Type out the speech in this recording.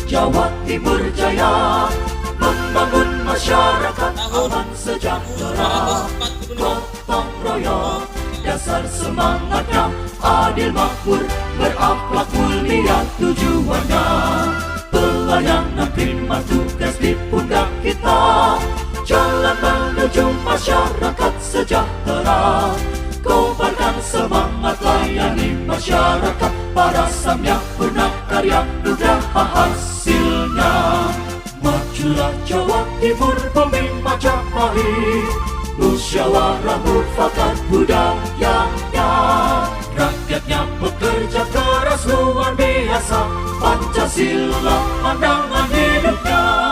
Jawa Timur jaya, membangun masyarakat aman sejahtera, gotong royong, dasar semangatnya, adil makmur, berakhlak mulia tujuannya. Pelayanan prima tugas di pundak kita, jalan menuju masyarakat sejahtera. Kobarkan semangat layani masyarakat, para samyak purna karya nugraha hasilnya. Majulah Jawa Timur bumi Majapahit, musyawarah mufakat budayanya. Rakyatnya bekerja keras luar biasa, Pancasila pandangan hidupnya.